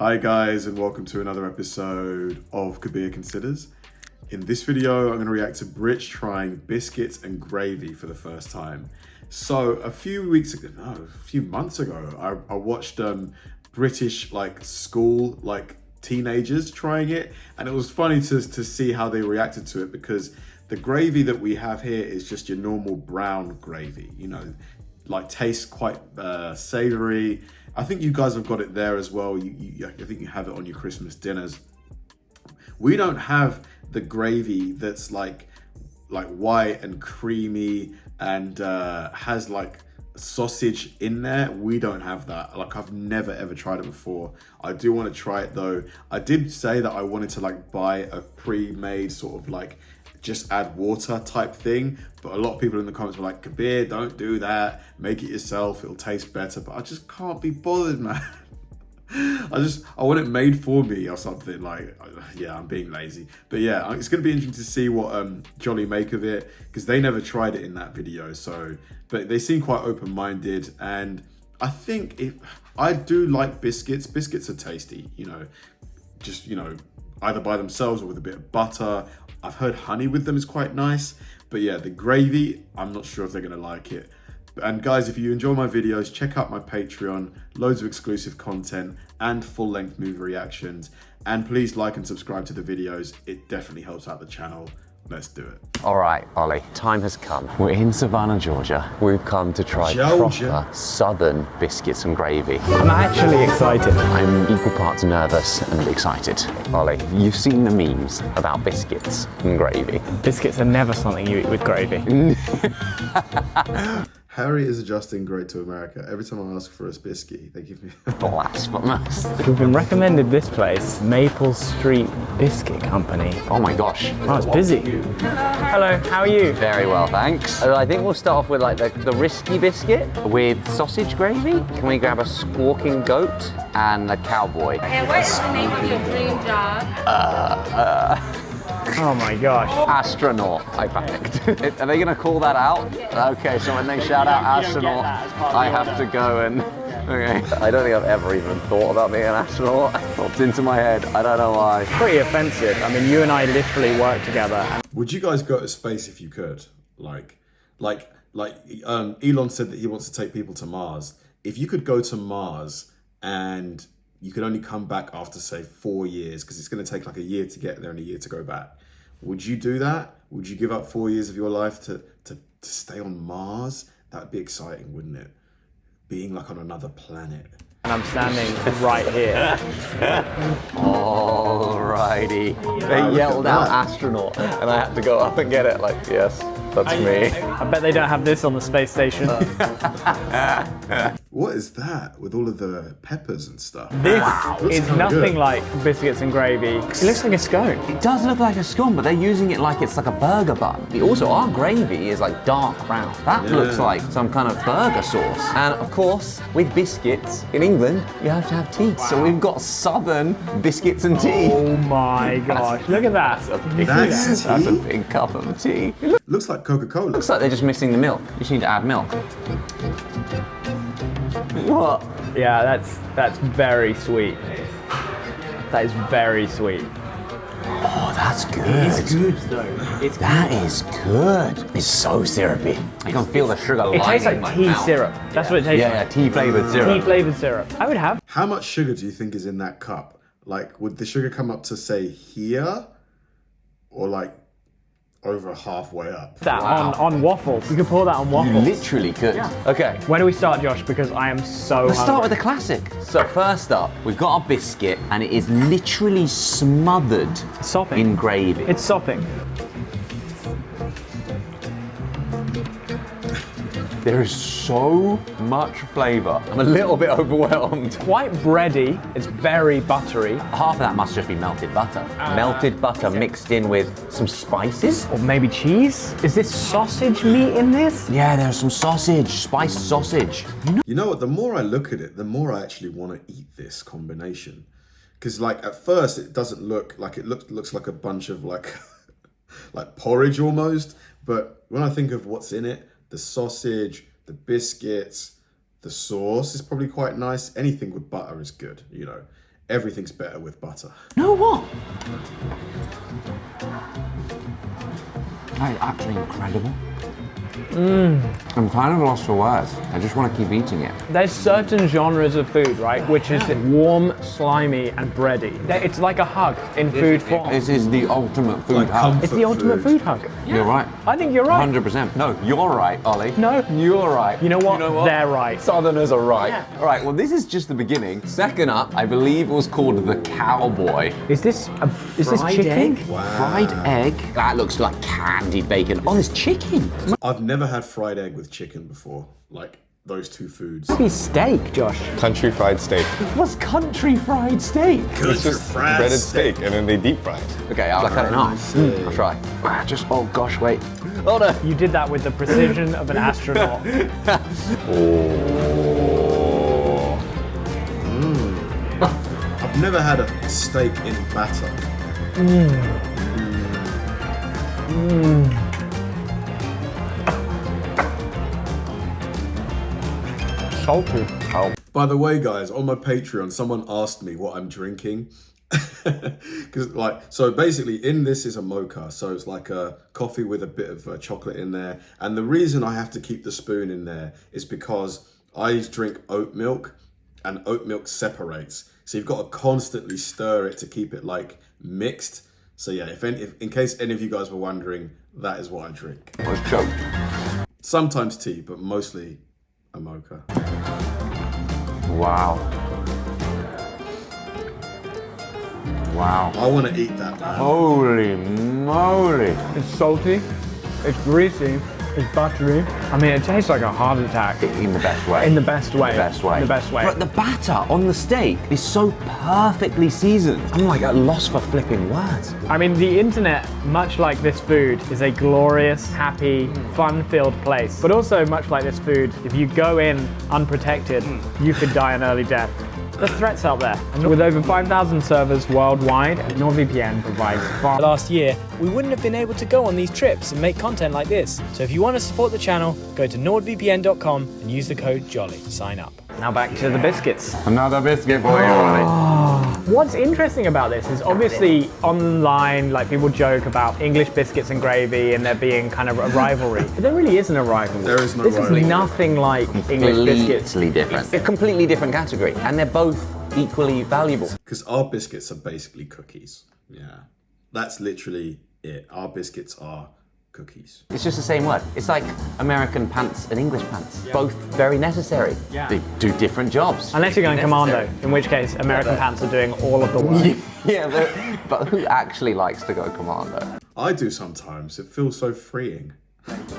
Hi guys, and welcome to another episode of Kabir Considers. In this video, I'm going to react to BRIT trying biscuits and gravy for the first time. So a few months ago, I watched British school teenagers trying it, and it was funny to see how they reacted to it, because the gravy that we have here is just your normal brown gravy, tastes quite savory. I think you guys have got it there as well. I think you have it on your Christmas dinners. We don't have the gravy that's like white and creamy and has sausage in there. We don't have that. I've never ever tried it before. I do want to try it though. I did say that I wanted to buy a pre-made sort of just add water type thing, but a lot of people in the comments were like, Kabir, don't do that, make it yourself, it'll taste better. But I just can't be bothered, man. I want it made for me or something. Yeah, I'm being lazy. But yeah, it's gonna be interesting to see what Jolly make of it, because they never tried it in that video. But they seem quite open-minded, and I think I do like biscuits. Biscuits are tasty, either by themselves or with a bit of butter. I've heard honey with them is quite nice, but yeah, the gravy, I'm not sure if they're gonna like it. And guys, if you enjoy my videos, check out my Patreon, loads of exclusive content and full-length movie reactions. And please like and subscribe to the videos. It definitely helps out the channel. Let's do it. All right, Ollie, time has come. We're in Savannah, Georgia. We've come to try proper southern biscuits and gravy. I'm actually excited. I'm equal parts nervous and excited. Ollie, you've seen the memes about biscuits and gravy. Biscuits are never something you eat with gravy. Harry is adjusting great to America. Every time I ask for a biscuit, they give me blasphemous. We've been recommended this place, Maple Street Biscuit Company. Oh my gosh. Oh, it's busy. Hello, how are you? Very well, thanks. I think we'll start off with the risky biscuit with sausage gravy. Can we grab a squawking goat and a cowboy? And what's the name of your dream job? Oh my gosh. Astronaut, I panicked. Are they gonna call that out? Okay, so when they shout out astronaut, I have to go and, okay. I don't think I've ever even thought about being an astronaut. It popped into my head, I don't know why. Pretty offensive. I mean, you and I literally work together. Would you guys go to space if you could? Elon said that he wants to take people to Mars. If you could go to Mars and you could only come back after, say, 4 years, because it's going to take a year to get there and a year to go back. Would you do that? Would you give up 4 years of your life to stay on Mars? That'd be exciting, wouldn't it? Being on another planet. And I'm standing right here. Alrighty. They yelled out astronaut, and I had to go up and get it. Yes, that's me. I bet they don't have this on the space station. What is that with all of the peppers and stuff? This is nothing like biscuits and gravy. It looks like a scone. It does look like a scone, but they're using it like it's a burger bun. Also, our gravy is dark brown. That looks like some kind of burger sauce. And of course, with biscuits, in England, you have to have tea. Wow. So we've got southern biscuits and tea. Oh my gosh, look at that. That's a big cup of tea. Looks like Coca-Cola. Looks like they're just missing the milk. You just need to add milk. What? Yeah, that's very sweet. That is very sweet. Oh, that's good. It's good though. That is good. It's so syrupy. I can feel the sugar lining. It tastes like my tea mouth. syrup. That's what it tastes like. Yeah, tea flavored syrup. Tea flavored syrup. I would have. How much sugar do you think is in that cup? Would the sugar come up to, say, here? Or over halfway up? That on waffles. You could pour that on waffles. You literally could. Yeah. Okay. Where do we start, Josh? Because I am so Let's hungry. start with the classic. So first up, we've got our biscuit, and it is literally smothered sopping in gravy. It's sopping. There is so much flavour. I'm a little bit overwhelmed. Quite bready. It's very buttery. Half of that must just be melted butter. Melted butter mixed in with some spices. Or maybe cheese? Is this sausage meat in this? Yeah, there's some sausage, spiced sausage. You know what? The more I look at it, the more I actually want to eat this combination. Because at first it doesn't look like it looks like a bunch of like porridge almost. But when I think of what's in it, the sausage, the biscuits, the sauce is probably quite nice. Anything with butter is good, everything's better with butter. You know what? That is actually incredible. I'm kind of lost for words. I just want to keep eating it. There's certain genres of food, right, which is warm, slimy, and bready. It's like a hug in food form. This is the ultimate food Like hug. It's the ultimate food hug. You're right. I think you're right. 100%. No, you're right, Ollie. No. You're right. You know what? They're right. Southerners are right. Yeah. All right, well, this is just the beginning. Second up, I believe it was called the Cowboy. Is this chicken? Fried egg. That looks like candied bacon. Oh, there's chicken. I've never had fried egg with chicken before. Like those two foods. Maybe steak, Josh. Country fried steak. What's country fried steak? It's just breaded steak and then they deep fry it. Okay, I'll cut it in half. I'll try. Oh gosh, wait. Oh no. You did that with the precision of an astronaut. I've never had a steak in batter. Salty. Oh. By the way, guys, on my Patreon, someone asked me what I'm drinking. Because, so basically, in this is a mocha. So it's like a coffee with a bit of chocolate in there. And the reason I have to keep the spoon in there is because I drink oat milk, and oat milk separates. So you've got to constantly stir it to keep it mixed. So yeah, if in case any of you guys were wondering, that is what I drink. I was choked. Sometimes tea, but mostly a mocha. Wow. Wow. I want to eat that, man. Holy moly. It's salty. It's greasy. It's buttery. I mean, it tastes like a heart attack. In the best way. In the best way. The best way. In the best way. But the batter on the steak is so perfectly seasoned. I'm like at a loss for flipping words. I mean, the internet, much like this food, is a glorious, happy, fun-filled place. But also, much like this food, if you go in unprotected, you could die an early death. There's threats out there. And with over 5,000 servers worldwide, NordVPN provides far. Last year, we wouldn't have been able to go on these trips and make content like this. So if you want to support the channel, go to nordvpn.com and use the code JOLLY to sign up. Now back to the biscuits. Another biscuit for you, Ollie. What's interesting about this is obviously online, like people joke about English biscuits and gravy and there being kind of a rivalry. But there really isn't a rivalry. There is no This rivalry. is nothing like English biscuits. Completely different. It's a completely different category, and they're both equally valuable. Because our biscuits are basically cookies. Yeah. That's literally it. Our biscuits are cookies. It's just the same word. It's like American pants and English pants. Both very necessary. Yeah. They do different jobs. Unless you're going commando, in which case American pants are doing all of the work. Yeah, but who actually likes to go commando? I do sometimes. It feels so freeing.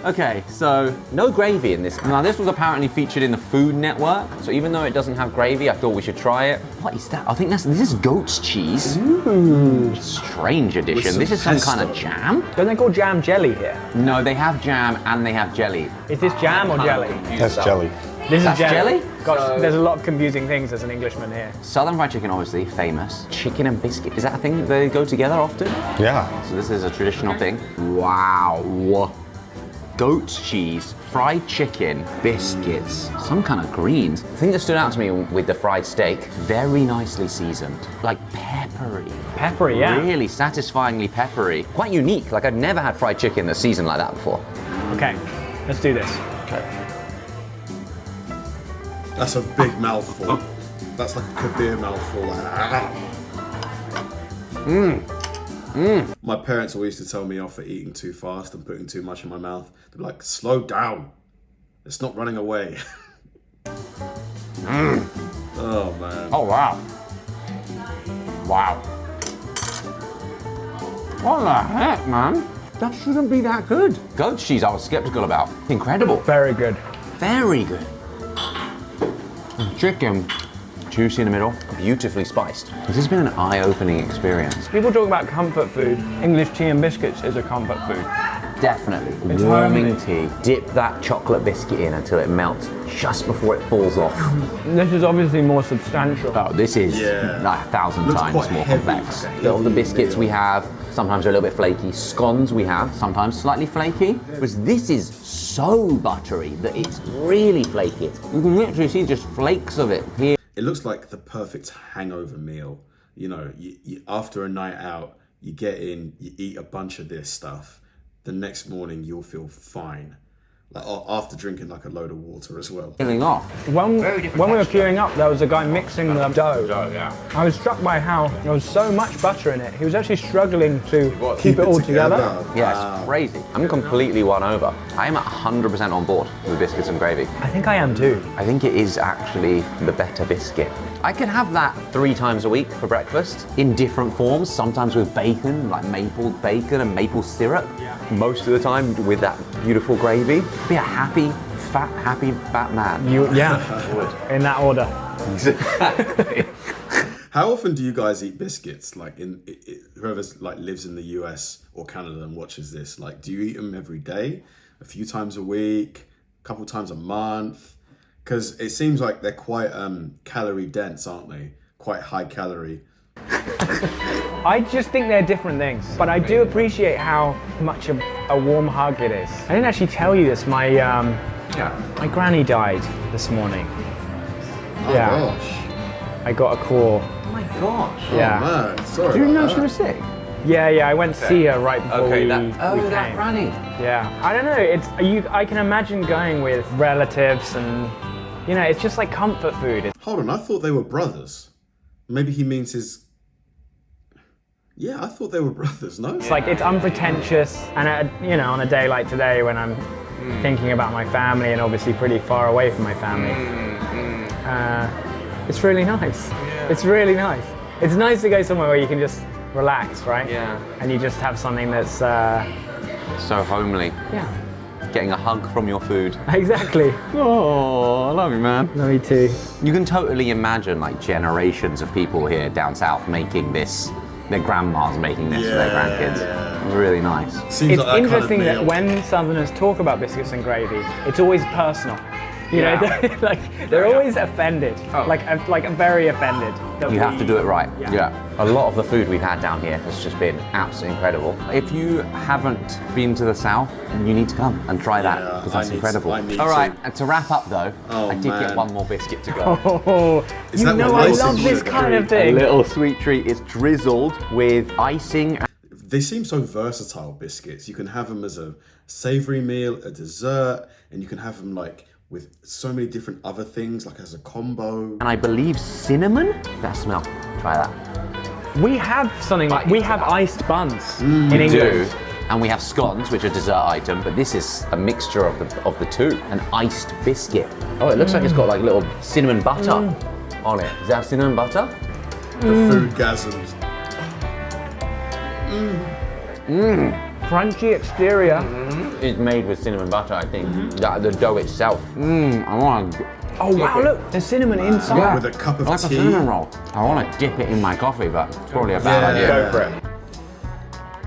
Okay, so no gravy in this. Now, this was apparently featured in the Food Network, so even though it doesn't have gravy, I thought we should try it. What is that? I think this is goat's cheese. Ooh. Strange addition. This is some kind of jam? Don't they call jam jelly here? No, they have jam and they have jelly. Is this jam or jelly? That's jelly. This That's is jelly? jelly? Gosh, So- there's a lot of confusing things as an Englishman here. Southern fried chicken, obviously, famous. Chicken and biscuit. Is that a thing? They go together often? Yeah. So this is a traditional thing. Wow. Goat's cheese, fried chicken, biscuits, some kind of greens. The thing that stood out to me with the fried steak, very nicely seasoned, like peppery. Peppery, yeah. Really satisfyingly peppery. Quite unique, like I'd never had fried chicken that's seasoned like that before. Okay, let's do this. Okay. That's a big mouthful. That's like a Kabir mouthful. My parents always used to tell me off for eating too fast and putting too much in my mouth. They'd be like, slow down. It's not running away. Oh, man. Oh, wow. Wow. What the heck, man? That shouldn't be that good. Goat cheese I was skeptical about. Incredible. Very good. Very good. Chicken, juicy in the middle, beautifully spiced. This has been an eye-opening experience. People talk about comfort food. English tea and biscuits is a comfort food. Definitely. It's Warming homely. tea. Dip that chocolate biscuit in until it melts just before it falls off. This is obviously more substantial. Oh, this is Yeah. like 1,000 Looks times quite more heavy, complex. like a All the heavy biscuits meal. we have, sometimes are a little bit flaky. Scones we have, sometimes slightly flaky. Whereas this is so buttery that it's really flaky. You can literally see just flakes of it here. it looks like the perfect hangover meal. You know, you after a night out, you get in, you eat a bunch of this stuff. The next morning, you'll feel fine. Like after drinking like a load of water as well. Peeling off. When we were queuing up, there was a guy mixing the dough. Yeah. I was struck by how there was so much butter in it. He was actually struggling to keep it all together. Yeah, it's crazy. I'm completely won over. I am 100% on board with biscuits and gravy. I think I am too. I think it is actually the better biscuit. I could have that 3 times a week for breakfast in different forms, sometimes with bacon, like maple bacon and maple syrup. Yeah. Most of the time with that beautiful gravy. Be a happy, fat man. In that order. Exactly. How often do you guys eat biscuits? Like whoever's like lives in the US or Canada and watches this, like do you eat them every day, a few times a week, a couple times a month? Because it seems like they're quite calorie dense, aren't they? Quite high calorie. I just think they're different things, but I do appreciate how much of a warm hug it is. I didn't actually tell you this. My granny died this morning. Oh gosh. I got a call. Oh my gosh. Yeah. Oh man, sorry. Do you know about she was sick? Yeah, I went to see her right before we that came. granny. Yeah, I don't know. I can imagine going with relatives, and you know, it's just like comfort food. Hold on, I thought they were brothers. Maybe he means his. Yeah, I thought they were brothers. No. It's like it's unpretentious, and you know, on a day like today when I'm thinking about my family and obviously pretty far away from my family, it's really nice. Yeah. It's really nice. It's nice to go somewhere where you can just relax, right? Yeah. And you just have something that's So homely. yeah. Getting a hug from your food. Exactly. Oh, I love you, man. No, me too. You can totally imagine like generations of people here down south making this. Their grandmas making this for their grandkids. Yeah. Really nice. Seems It's like that interesting kind of that meal. when Southerners talk about biscuits and gravy, it's always personal. You know, they're always offended, like very offended. That You have to do it right. Yeah. A lot of the food we've had down here has just been absolutely incredible. If you haven't been to the south, you need to come and try that because that's incredible. I need All right, to. and to wrap up though, Oh, I did man. get one more biscuit to go. Oh, Is you that know what I icing love this sugar? kind of A thing. little sweet treat. It's drizzled with icing. They seem so versatile, biscuits. You can have them as a savory meal, a dessert, and you can have them like with so many different other things, like as a combo. And I believe cinnamon? That smell. Try that. We have something like we have iced buns in We England. do. And we have scones, which are a dessert item, but this is a mixture of the two. An iced biscuit. Oh, it looks like it's got like little cinnamon butter on it. Does that have cinnamon butter? The food gasms. Crunchy exterior. It's made with cinnamon butter, I think. The dough itself. I want to. Oh wow, look, there's cinnamon inside. With a cup of Like a tea. cinnamon roll. I want to dip it in my coffee, but it's probably a bad idea. Go for it.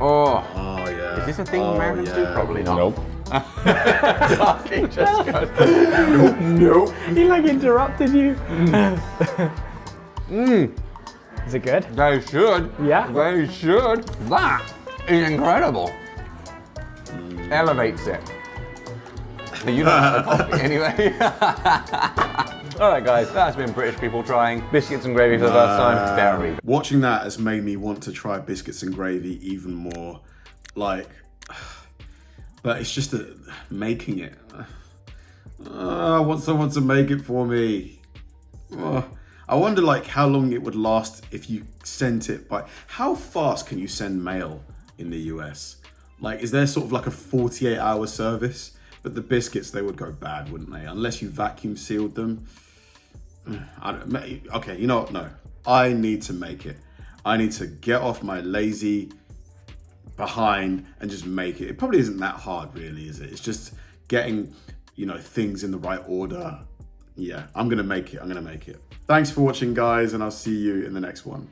Oh, Oh yeah. is this a thing Oh, Americans do? yeah. Probably not. Nope. He just goes, nope. He like interrupted you. Is it good? They should. Yeah. They should. That is incredible. Elevates it. But you don't have coffee anyway. All right, guys, that's been British people trying biscuits and gravy for the first time. Very. Watching that has made me want to try biscuits and gravy even more. Like, but it's just making it. I want someone to make it for me. I wonder like how long it would last if you sent it by. How fast can you send mail in the US? Like, is there sort of like a 48-hour service? But the biscuits, they would go bad, wouldn't they? Unless you vacuum sealed them. Okay, you know what? No, I need to make it. I need to get off my lazy behind and just make it. It probably isn't that hard, really, is it? It's just getting, you know, things in the right order. Yeah, I'm gonna make it. Thanks for watching, guys, and I'll see you in the next one.